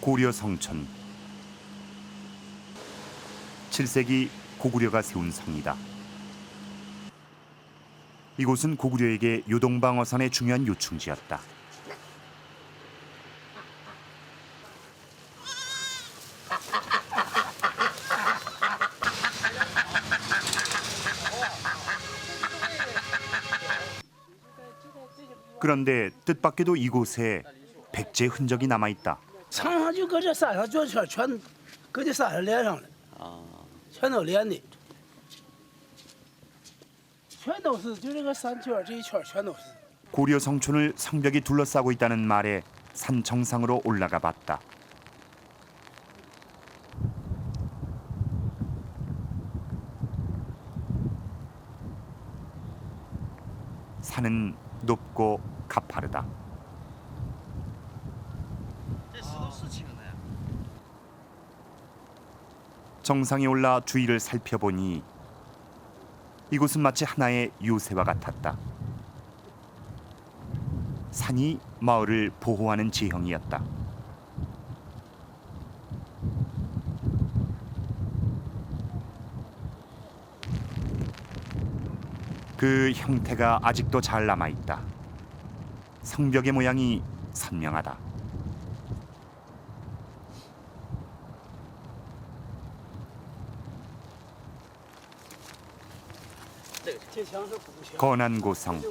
고려 성촌. 7세기 고구려가 세운 성이다. 이곳은 고구려에게 요동방어선의 중요한 요충지였다. 그런데 뜻밖에도 이곳에 백제 흔적이 남아있다. 墙上就搁这山上脚圈全搁这山上连上了，全都连的，全都是就这个山圈这一圈全都是。 고려 성촌을 성벽이 둘러싸고 있다는 말에 산 정상으로 올라가 봤다. 산은 높고 가파르다. 정상에 올라 주위를 살펴보니 이곳은 마치 하나의 요새와 같았다. 산이 마을을 보호하는 지형이었다. 그 형태가 아직도 잘 남아있다. 성벽의 모양이 선명하다. 건안고성.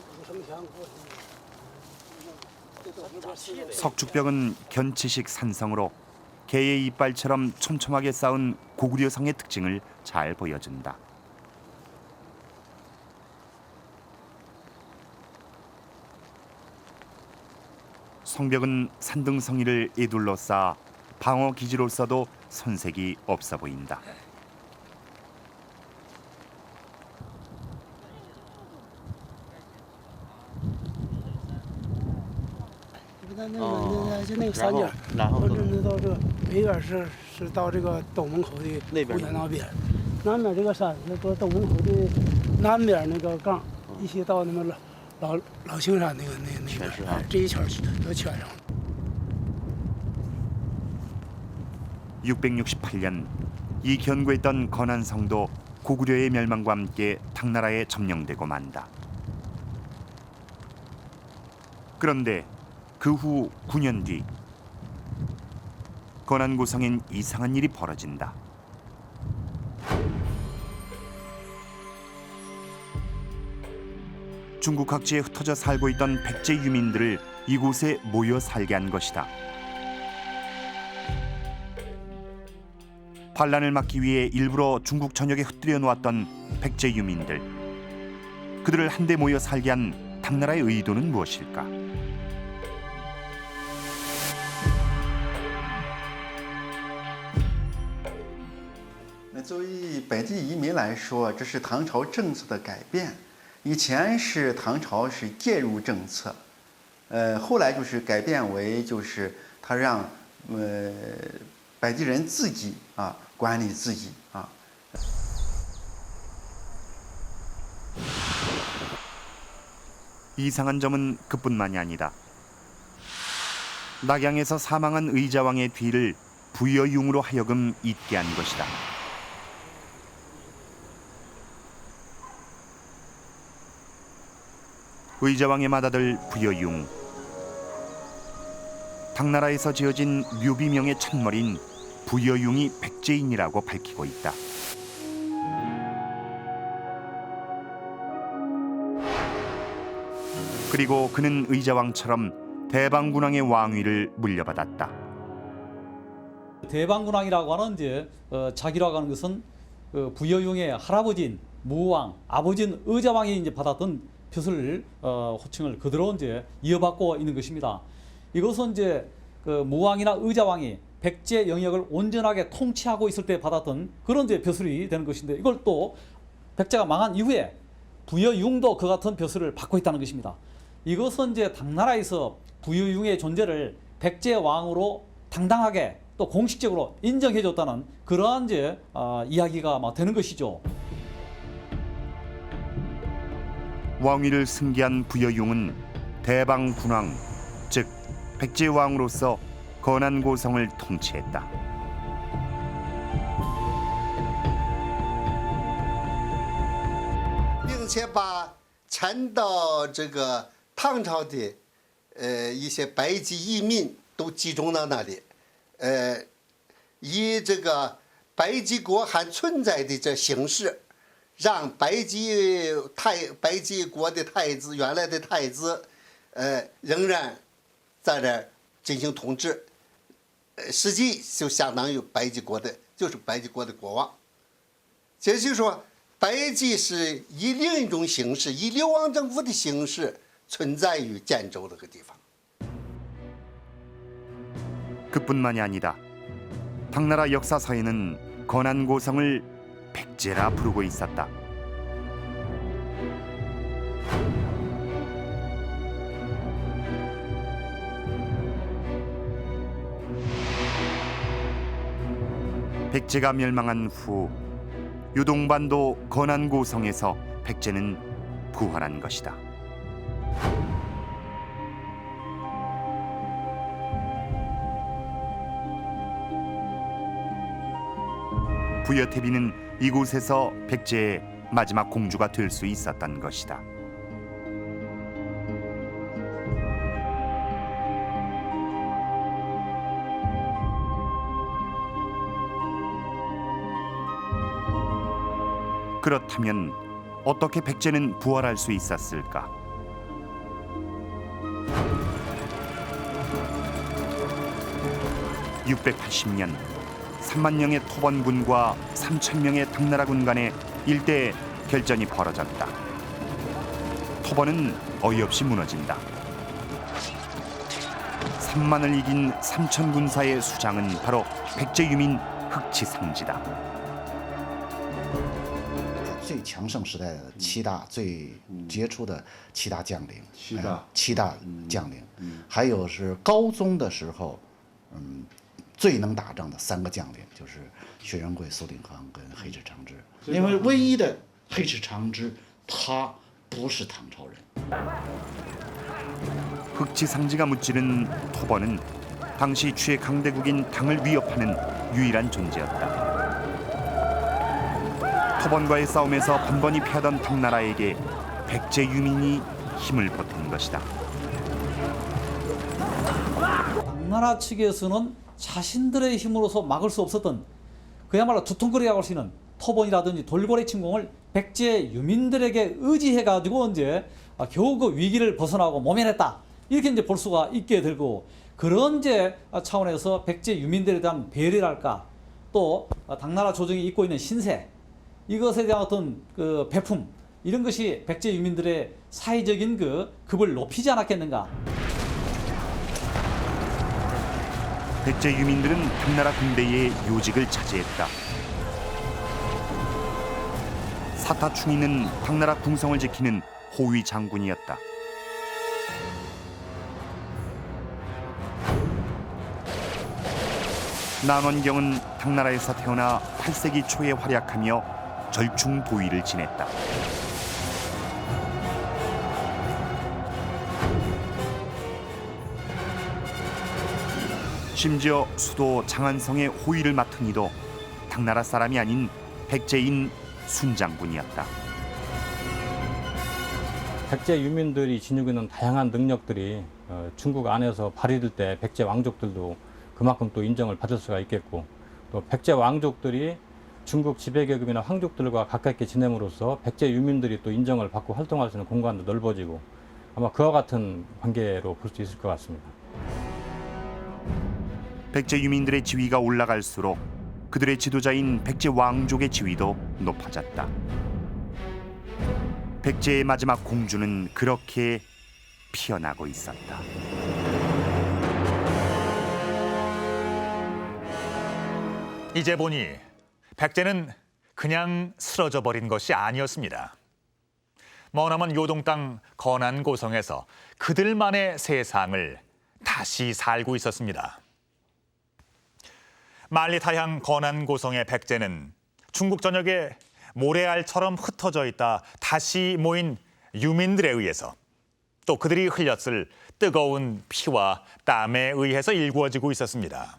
석축벽은 견치식 산성으로 개의 이빨처럼 촘촘하게 쌓은 고구려 성의 특징을 잘 보여준다. 성벽은 산등성이를 에둘러 쌓아 방어 기지로서도 손색이 없어 보인다.就那个山尖，然后那到这北边是到这个东门口的湖沿那边，南边这个山是到东门口的南边那个杠，一起到那么老青山那边，这一圈都圈上了。 668년 이 견고했던 건안성도 고구려의 멸망과 함께 당나라에 점령되고 만다. 그런데 그 후 9년 뒤 건안고성엔 이상한 일이 벌어진다. 중국 각지에 흩어져 살고 있던 백제 유민들을 이곳에 모여 살게 한 것이다. 반란을 막기 위해 일부러 중국 전역에 흩뜨려 놓았던 백제 유민들. 그들을 한데 모여 살게 한 당나라의 의도는 무엇일까? 作为百济移民来说，这是唐朝政策的改变。以前是唐朝是介入政策，后来就是改变为就是他让百济人自己管理自己啊。 이상한 점은 그뿐만이 아니다. 낙양에서 사망한 의자왕의 뒤를 부여융으로 하여금 잇게 한 것이다. 의자왕의 맏아들 부여융. 당나라에서 지어진 묘비명의 첫머리인 부여융이 백제인이라고 밝히고 있다. 그리고 그는 의자왕처럼 대방군왕의 왕위를 물려받았다. 대방군왕이라고 하는 이제 자기라고 하는 것은 부여융의 할아버지인 무왕, 아버지인 의자왕이 이제 받았던 벼슬 호칭을 그대로 이제 이어받고 있는 것입니다. 이것은 이제 그 무왕이나 의자왕이 백제 영역을 온전하게 통치하고 있을 때 받았던 그런 이제 벼슬이 되는 것인데 이걸 또 백제가 망한 이후에 부여융도 그 같은 벼슬을 받고 있다는 것입니다. 이것은 이제 당나라에서 부여융의 존재를 백제 왕으로 당당하게 또 공식적으로 인정해줬다는 그러한 이제 이야기가 막 되는 것이죠. 왕위를 승계한 부여융은 대방군왕, 즉 백제 왕으로서 건안고성을 통치했다.并且把迁到这个唐朝的一些百济移民都集中到那里，以这个百济国还存在的这形式，让百济国的太子原来的太子，仍然在这儿进行统治，实际就相当于百济国的，就是百济国的国王。也就是说，百济是以另一种形式，以流亡政府的形式存在于建州这个地方。 그뿐만이 아니다. 당나라 역사서에는 건안고성을 백제라 부르고 있었다. 백제가 멸망한 후 요동반도 건안고성에서 백제는 부활한 것이다. 부여태비는 이곳에서 백제의 마지막 공주가 될 수 있었던 것이다. 그렇다면 어떻게 백제는 부활할 수 있었을까? (680년) 3만 명의 토번군과 3천 명의 당나라군 간의 일대 결전이 벌어졌다. 토번은 어이없이 무너진다. 3만을 이긴 3천 군사의 수장은 바로 백제 유민 흑치상지다. 最强盛时代的七大最杰出的七大将领，七大将领，还有是高宗的时候，最能打仗的3个将领，就是薛仁贵、苏鼎夯跟黑赤长直。因为唯一的黑赤长直，他不是唐朝人。 흑치상지가 무찌른 토번은 당시 최강대국인 당을 위협하는 유일한 존재였다. 토번과의 싸움에서 번번이 패하던 당나라에게 백제 유민이 힘을 보탠 것이다. 당나라 측에서는 자신들의 힘으로서 막을 수 없었던 그야말로 두통거리게 할 수 있는 토번이라든지 돌고래 침공을 백제 유민들에게 의지해가지고 이제 겨우 그 위기를 벗어나고 모면했다. 이렇게 이제 볼 수가 있게 되고 그런 이제 차원에서 백제 유민들에 대한 배려랄까 또 당나라 조정이 입고 있는 신세 이것에 대한 어떤 그 배품 이런 것이 백제 유민들의 사회적인 그 급을 높이지 않았겠는가. 백제 유민들은 당나라 군대의 요직을 차지했다. 사타충이는 당나라 궁성을 지키는 호위 장군이었다. 난원경은 당나라에서 태어나 8세기 초에 활약하며 절충 도위를 지냈다. 심지어 수도 장안성의 호위를 맡은 이도 당나라 사람이 아닌 백제인 순장군이었다. 백제 유민들이 지니고 있는 다양한 능력들이 중국 안에서 발휘될 때 백제 왕족들도 그만큼 또 인정을 받을 수가 있겠고 또 백제 왕족들이 중국 지배계급이나 황족들과 가깝게 지냄으로써 백제 유민들이 또 인정을 받고 활동할 수 있는 공간도 넓어지고 아마 그와 같은 관계로 볼 수 있을 것 같습니다. 백제 유민들의 지위가 올라갈수록 그들의 지도자인 백제 왕족의 지위도 높아졌다. 백제의 마지막 공주는 그렇게 피어나고 있었다. 이제 보니 백제는 그냥 쓰러져 버린 것이 아니었습니다. 머나먼 요동 땅 건안고성에서 그들만의 세상을 다시 살고 있었습니다. 만리타향 건안고성의 백제는 중국 전역에 모래알처럼 흩어져 있다 다시 모인 유민들에 의해서 또 그들이 흘렸을 뜨거운 피와 땀에 의해서 일구어지고 있었습니다.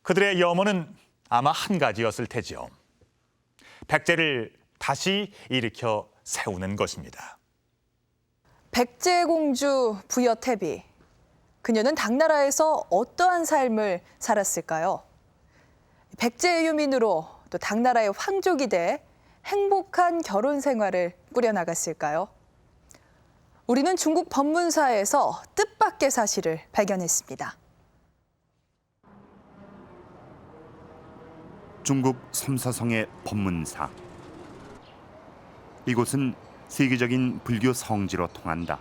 그들의 염원은 아마 한 가지였을 테지요. 백제를 다시 일으켜 세우는 것입니다. 백제공주 부여태비. 그녀는 당나라에서 어떠한 삶을 살았을까요? 백제 유민으로 또 당나라의 황족이 돼 행복한 결혼 생활을 꾸려나갔을까요? 우리는 중국 법문사에서 뜻밖의 사실을 발견했습니다. 중국 삼사성의 법문사. 이곳은 세계적인 불교 성지로 통한다.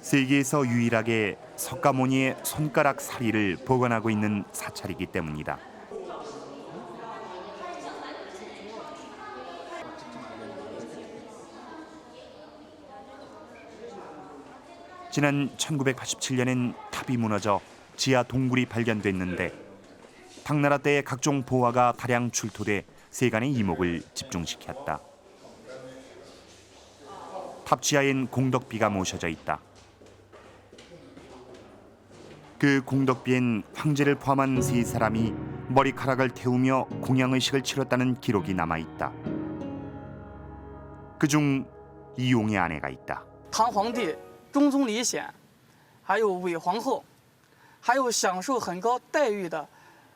세계에서 유일하게 석가모니의 손가락 사리를 보관하고 있는 사찰이기 때문이다. 지난 1987년엔 탑이 무너져 지하 동굴이 발견됐는데 당나라 때의 각종 보화가 다량 출토돼 세간의 이목을 집중시켰다. 탑 지하엔 공덕비가 모셔져 있다. 그 공덕비엔 황제를 포함한 3사람이 머리카락을 태우며 공양의식을 치렀다는 기록이 남아있다. 그중 이용의 아내가 있다. 唐皇帝中宗李显，还有韦皇后，还有享受很高待遇的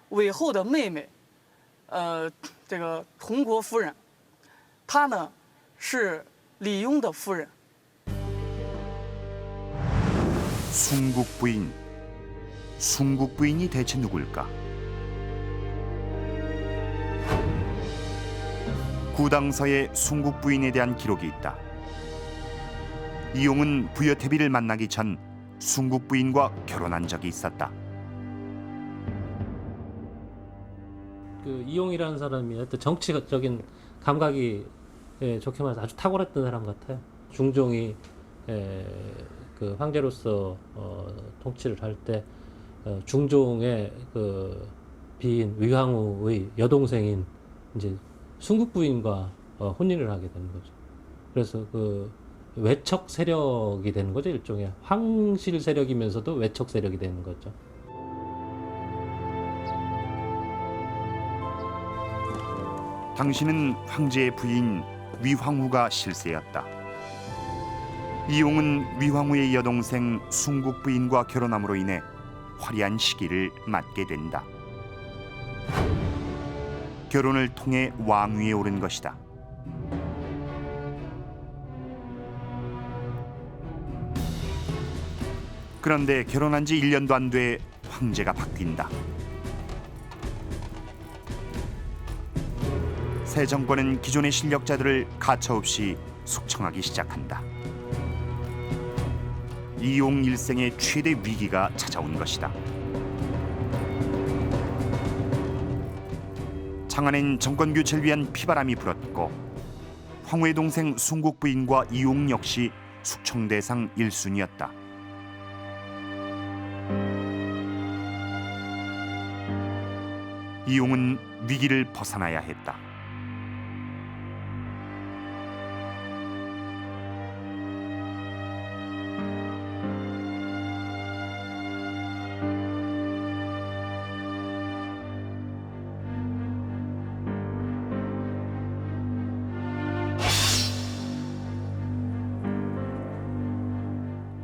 韦后的妹妹，这个崇国夫人，她呢是李邕的夫人。 숭국부인. 숭국부인이 대체 누굴까? 구당서에 숭국부인에 대한 기록이 있다. 이용은 부여태비를 만나기 전 숭국부인과 결혼한 적이 있었다. 그 이용이라는 사람이 하여튼 정치적인 감각이 좋게 말해서 아주 탁월했던 사람 같아요. 중종이 그 황제로서 통치를 할 때 중종의 그 비인 위황후의 여동생인 이제 숭국부인과 혼인을 하게 되는 거죠. 그래서 그 외척 세력이 되는 거죠. 일종의 황실 세력이면서도 외척 세력이 되는 거죠. 당신은 황제의 부인 위황후가 실세였다. 이용은 위황후의 여동생 숭국부인과 결혼함으로 인해 화려한 시기를 맞게 된다. 결혼을 통해 왕위에 오른 것이다. 그런데 결혼한 지 1년도 안 돼 황제가 바뀐다. 새 정권은 기존의 실력자들을 가차없이 숙청하기 시작한다. 이용 일생의 최대 위기가 찾아온 것이다. 장안엔 정권 교체를 위한 피바람이 불었고 황후의 동생 숭국부인과 이용 역시 숙청 대상 1순위였다. 이용은 위기를 벗어나야 했다.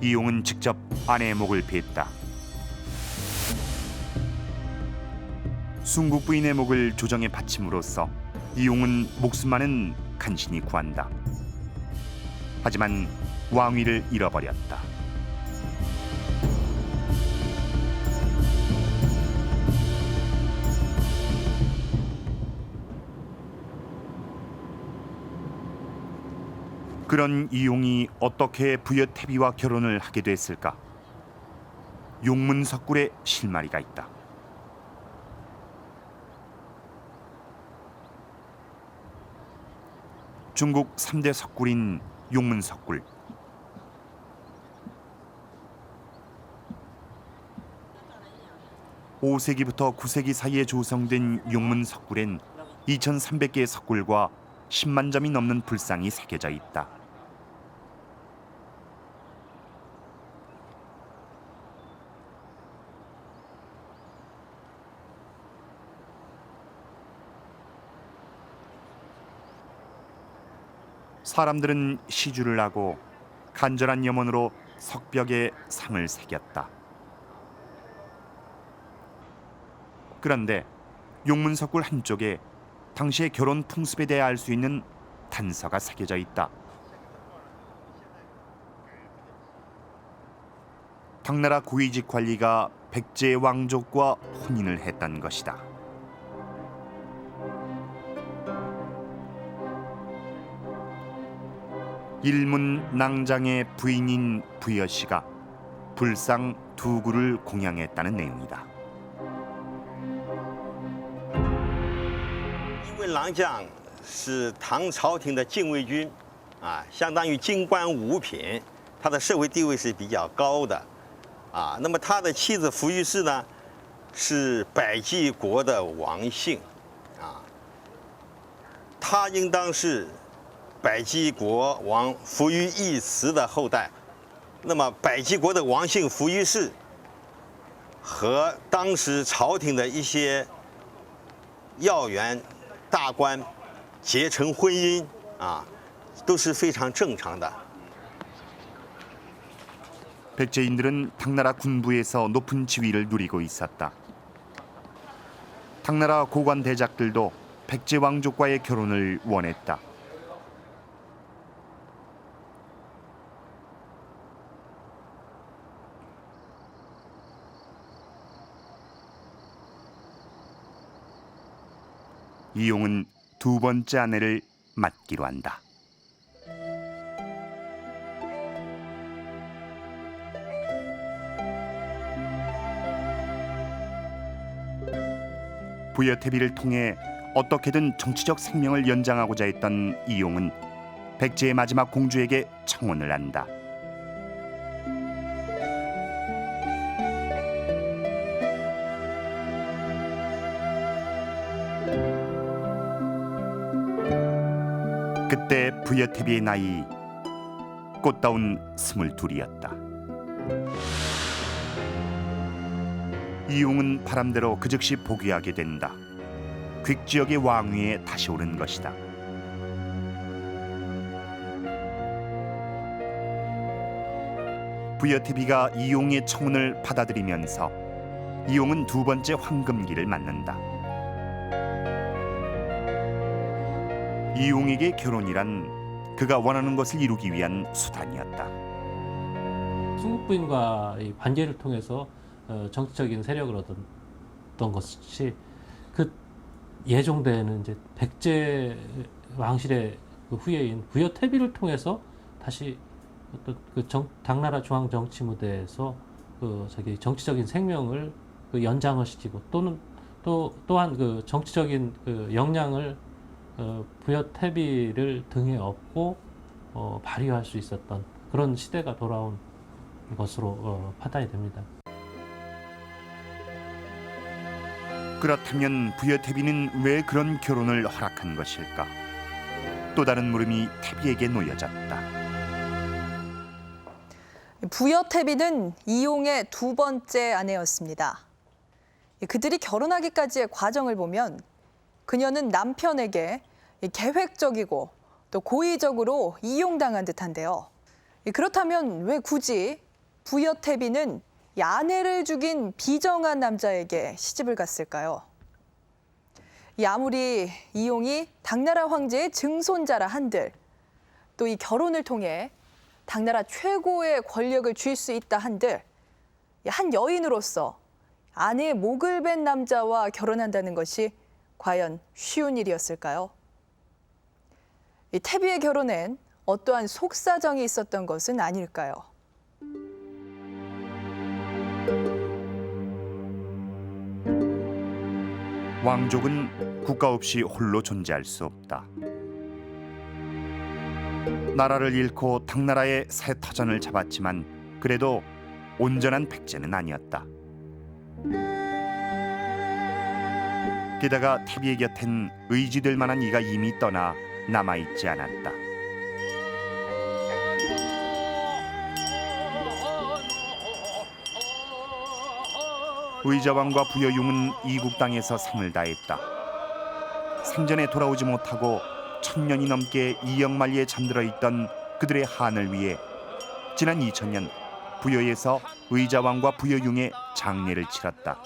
이용은 직접 아내의 목을 뱄다. 숭국부인의 목을 조정에 바침으로써 이용은 목숨만은 간신히 구한다. 하지만 왕위를 잃어버렸다. 그런 이용이 어떻게 부여태비와 결혼을 하게 됐을까? 용문석굴에 실마리가 있다. 중국 3대 석굴인 용문석굴. 5세기부터 9세기 사이에 조성된 용문 석굴엔 2,300개의 석굴과 10만 점이 넘는 불상이 새겨져 있다. 사람들은 시주를 하고 간절한 염원으로 석벽에 상을 새겼다. 그런데 용문석굴 한쪽에 당시의 결혼 풍습에 대해 알 수 있는 단서가 새겨져 있다. 당나라 고위직 관리가 백제 왕족과 혼인을 했던 것이다. 일문 낭장의 부인인 부여씨가 불상 2구를 공양했다는 내용이다. 因为郎将是唐朝廷的禁卫军，相当于京官五品，他的社会地位是比较高的，那么他的妻子福玉氏呢，是百济国的王姓，他应当是百济国王福于义慈的后代。那么百济国的王姓福于氏和当时朝廷的一些要员大官结成婚姻都是非常正常的。 백제인들은 당나라 군부에서 높은 지위를 누리고 있었다. 당나라 고관 대작들도 백제 왕족과의 결혼을 원했다. 이용은 두 번째 아내를 맡기로 한다. 부여태비를 통해 어떻게든 정치적 생명을 연장하고자 했던 이용은 백제의 마지막 공주에게 청혼을 한다. 그때 부여태비의 나이 꽃다운 22이었다. 이용은 바람대로 그 즉시 복위하게 된다. 퀵지역의 왕위에 다시 오른 것이다. 부여태비가 이용의 청혼을 받아들이면서 이용은 두 번째 황금기를 맞는다. 이용에게 결혼이란 그가 원하는 것을 이루기 위한 수단이었다. 중국 부인과 이 관계를 통해서 정치적인 세력을 얻었던 것이 그 예종대는 이제 백제 왕실의 그 후예인 부여태비를 통해서 다시 어떤 그 당나라 중앙 정치 무대에서 그 정치적인 생명을 그 연장을 시키고 또한 그 정치적인 그 역량을 부여태비를 등에 업고 발휘할 수 있었던 그런 시대가 돌아온 것으로 판단이 됩니다. 그렇다면 부여태비는 왜 그런 결혼을 허락한 것일까? 또 다른 물음이 태비에게 놓여졌다. 부여태비는 이용의 두 번째 아내였습니다. 그들이 결혼하기까지의 과정을 보면 그녀는 남편에게 계획적이고 또 고의적으로 이용당한 듯한데요. 그렇다면 왜 굳이 부여태비는 아내를 죽인 비정한 남자에게 시집을 갔을까요? 아무리 이용이 당나라 황제의 증손자라 한들 또 이 결혼을 통해 당나라 최고의 권력을 쥘 수 있다 한들 한 여인으로서 아내의 목을 벤 남자와 결혼한다는 것이 과연 쉬운 일이었을까요? 이 태비의 결혼엔 어떠한 속사정이 있었던 것은 아닐까요? 왕족은 국가 없이 홀로 존재할 수 없다. 나라를 잃고 당나라의 새 터전을 잡았지만 그래도 온전한 백제는 아니었다. 게다가 태비의 곁엔 의지될 만한 이가 이미 떠나 남아있지 않았다. 의자왕과 부여융은 이국 땅에서 생을 다했다. 생전에 돌아오지 못하고 1000년이 넘게 이역만리에 잠들어 있던 그들의 한을 위해 지난 2000년 부여에서 의자왕과 부여융의 장례를 치렀다.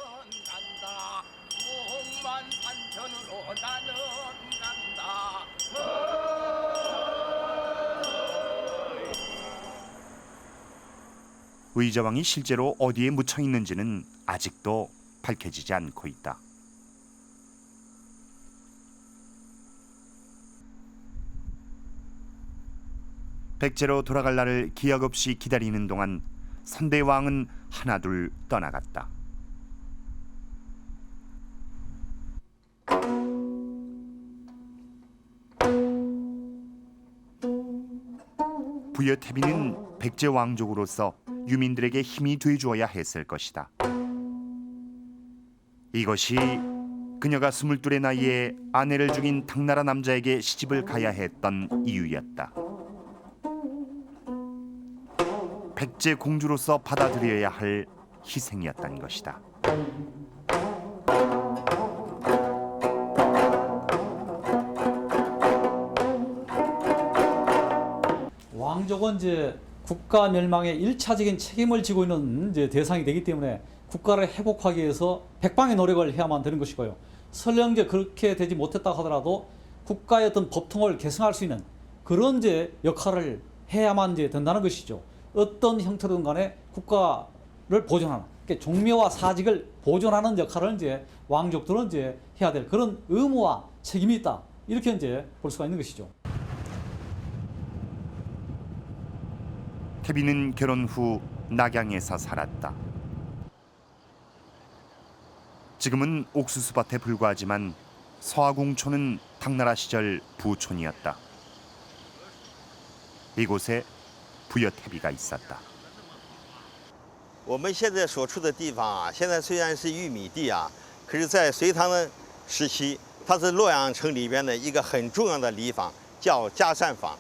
의자왕이 실제로 어디에 묻혀 있는지는 아직도 밝혀지지 않고 있다. 백제로 돌아갈 날을 기약 없이 기다리는 동안 선대왕은 하나둘 떠나갔다. 부여태비는 백제 왕족으로서 유민들에게 힘이 돼주어야 했을 것이다. 이것이 그녀가 22의 나이에 아내를 죽인 당나라 남자에게 시집을 가야 했던 이유였다. 백제 공주로서 받아들여야 할 희생이었던 것이다. 왕족은 이제 국가 멸망의 1차적인 책임을 지고 있는 이제 대상이 되기 때문에 국가를 회복하기 위해서 백방의 노력을 해야만 되는 것이고요. 설령 이제 그렇게 되지 못했다 하더라도 국가의 어떤 법통을 개선할 수 있는 그런 이제 역할을 해야만 이제 된다는 것이죠. 어떤 형태로든 간에 국가를 보존하는, 그러니까 종묘와 사직을 보존하는 역할을 이제 왕족들은 이제 해야 될 그런 의무와 책임이 있다. 이렇게 이제 볼 수가 있는 것이죠. 태비는 결혼 후 낙양에서 살았다. 지금은 옥수수밭에 불과하지만 서하궁촌은 당나라 시절 부촌이었다. 이곳에 부여태비가 있었다. 我们现在所处的地方啊，现在虽然是玉米地啊，可是，在隋唐的时期，它是洛阳城里边的一个很重要的里坊，叫嘉善坊。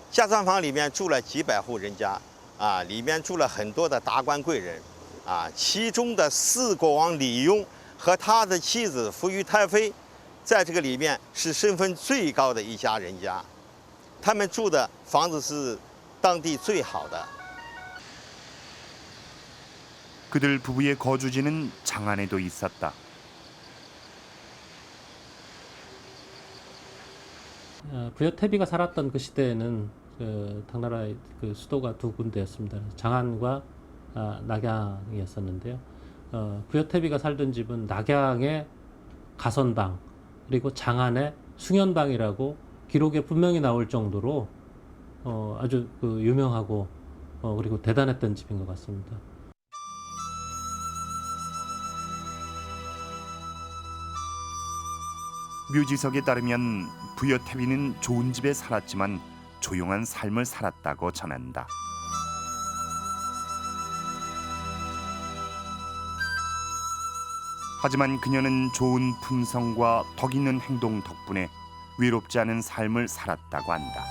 嘉善坊里面住了几百户人家，啊，里面住了很多的达官贵人，啊，其中的四国王李邕和他的妻子扶余太妃，在这个里面是身份最高的一家人家，他们住的房子是当地最好的。 그들 부부의 거주지는 장안에도 있었다. 부여태비가 살았던 그 시대에는 그 당나라의 그 수도가 두 군데였습니다. 장안과 낙양이었었는데요. 부여태비가 살던 집은 낙양의 가선방 그리고 장안의 숭연방이라고 기록에 분명히 나올 정도로 아주 그 유명하고 그리고 대단했던 집인 것 같습니다. 묘지석에 따르면 부여태비는 좋은 집에 살았지만 조용한 삶을 살았다고 전한다. 하지만 그녀는 좋은 품성과 덕 있는 행동 덕분에 외롭지 않은 삶을 살았다고 한다.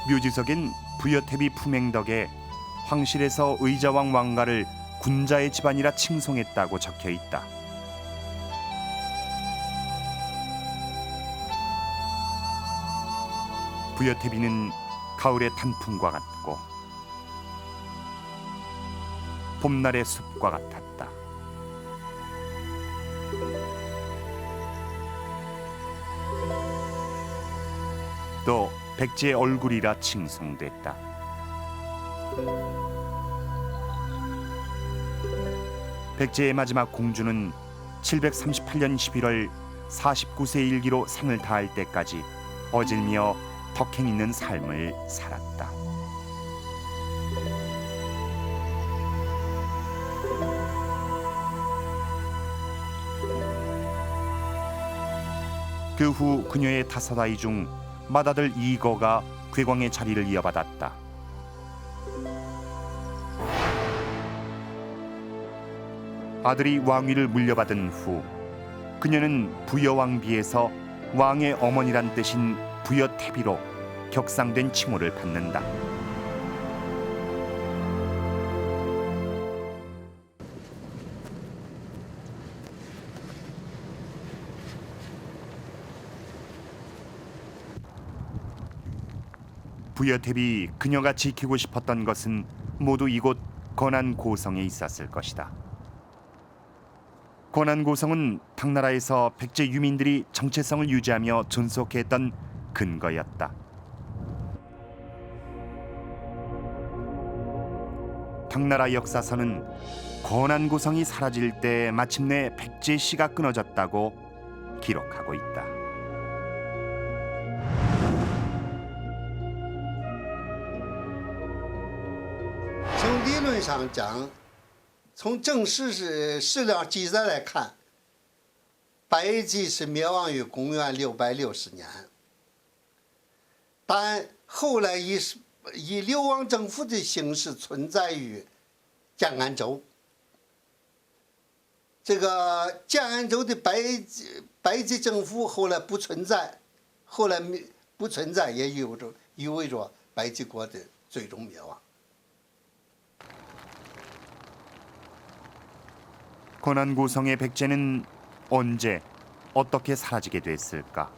묘지석엔 부여태비 품행 덕에 황실에서 의자왕 왕가를 군자의 집안이라 칭송했다고 적혀 있다. 부여태비는 가을의 단풍과 같고 봄날의 숲과 같았다. 또 백제의 얼굴이라 칭송됐다. 백제의 마지막 공주는 738년 11월 49세 일기로 생을 다할 때까지 어질며 덕행 있는 삶을 살았다. 그 후 그녀의 5아이 중 맏아들 이거가 괴광의 자리를 이어받았다. 아들이 왕위를 물려받은 후 그녀는 부여왕비에서 왕의 어머니란 뜻인 부여태비로 격상된 칭호를 받는다. 부여태비 그녀가 지키고 싶었던 것은 모두 이곳 건안고성에 있었을 것이다. 건안고성은 당나라에서 백제 유민들이 정체성을 유지하며 존속했던 근거였다. 당나라 역사서는 건안고성이 사라질 때 마침내 백제 씨가 끊어졌다고 기록하고 있다. 从理论上讲，从正史史料记载来看，百济是灭亡于公元660年，但后来以流亡政府的形式存在于建安州。这个建安州的百济政府后来不存在，也意味着百济国的最终灭亡。 건안고성의 백제는 언제 어떻게 사라지게 됐을까?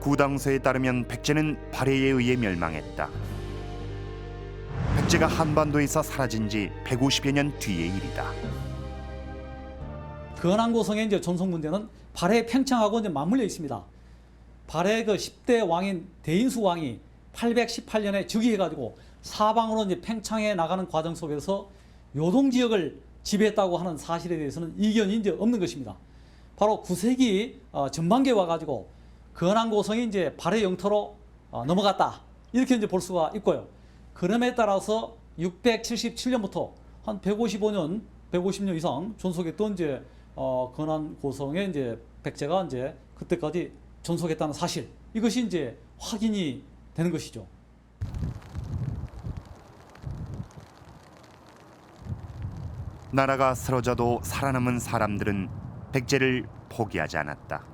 구당서에 따르면 백제는 발해에 의해 멸망했다. 백제가 한반도에서 사라진 지 150여 년 뒤의 일이다. 건안고성의 이제 존속 문제는 발해 팽창하고 이제 맞물려 있습니다. 발해 그 10대 왕인 대인수 왕이 818년에 즉위해가지고 사방으로 이제 팽창해 나가는 과정 속에서 요동 지역을 지배했다고 하는 사실에 대해서는 이견이 이제 없는 것입니다. 바로 9세기 전반기에 와가지고 건안고성이 이제 발해 영토로 넘어갔다 이렇게 이제 볼 수가 있고요. 그럼에 따라서 677년부터 한 150년 이상 존속했던 이제 건안고성에 이제 백제가 이제 그때까지 존속했다는 사실 이것이 이제 확인이 되는 것이죠. 나라가 쓰러져도 살아남은 사람들은 백제를 포기하지 않았다.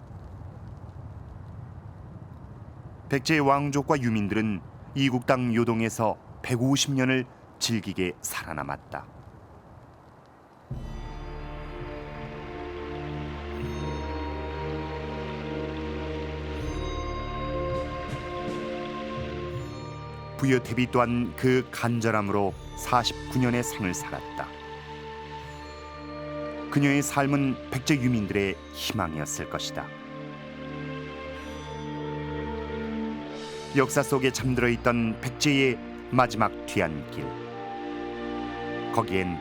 백제의 왕족과 유민들은 이국당 요동에서 150년을 질기게 살아남았다. 부여태비 또한 그 간절함으로 49년의 생을 살았다. 그녀의 삶은 백제 유민들의 희망이었을 것이다. 역사 속에 잠들어 있던 백제의 마지막 뒤안길. 거기엔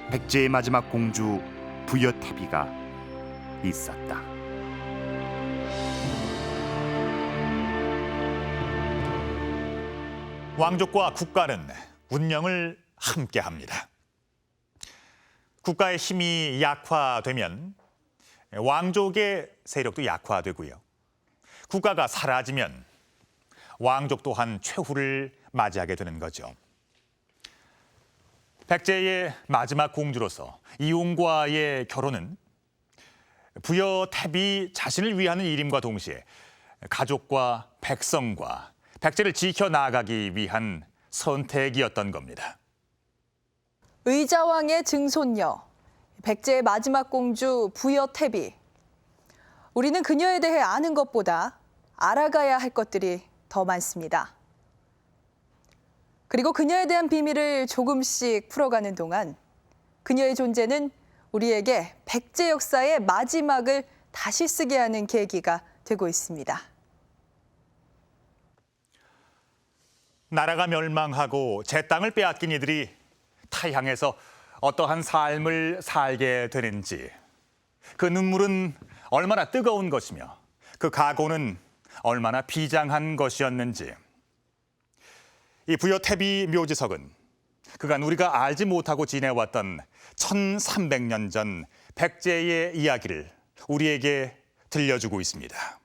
백제의 마지막 공주 부여태비가 있었다. 왕족과 국가는 운명을 함께합니다. 국가의 힘이 약화되면 왕족의 세력도 약화되고요. 국가가 사라지면 왕족 또한 최후를 맞이하게 되는 거죠. 백제의 마지막 공주로서 이웅과의 결혼은 부여태비 자신을 위한 일임과 동시에 가족과 백성과 백제를 지켜나가기 위한 선택이었던 겁니다. 의자왕의 증손녀, 백제의 마지막 공주 부여태비. 우리는 그녀에 대해 아는 것보다 알아가야 할 것들이 더 많습니다. 그리고 그녀에 대한 비밀을 조금씩 풀어가는 동안 그녀의 존재는 우리에게 백제 역사의 마지막을 다시 쓰게 하는 계기가 되고 있습니다. 나라가 멸망하고 제 땅을 빼앗긴 이들이 타향에서 어떠한 삶을 살게 되는지, 그 눈물은 얼마나 뜨거운 것이며 그 각오는 얼마나 비장한 것이었는지, 이 부여태비 묘지석은 그간 우리가 알지 못하고 지내왔던 1300년 전 백제의 이야기를 우리에게 들려주고 있습니다.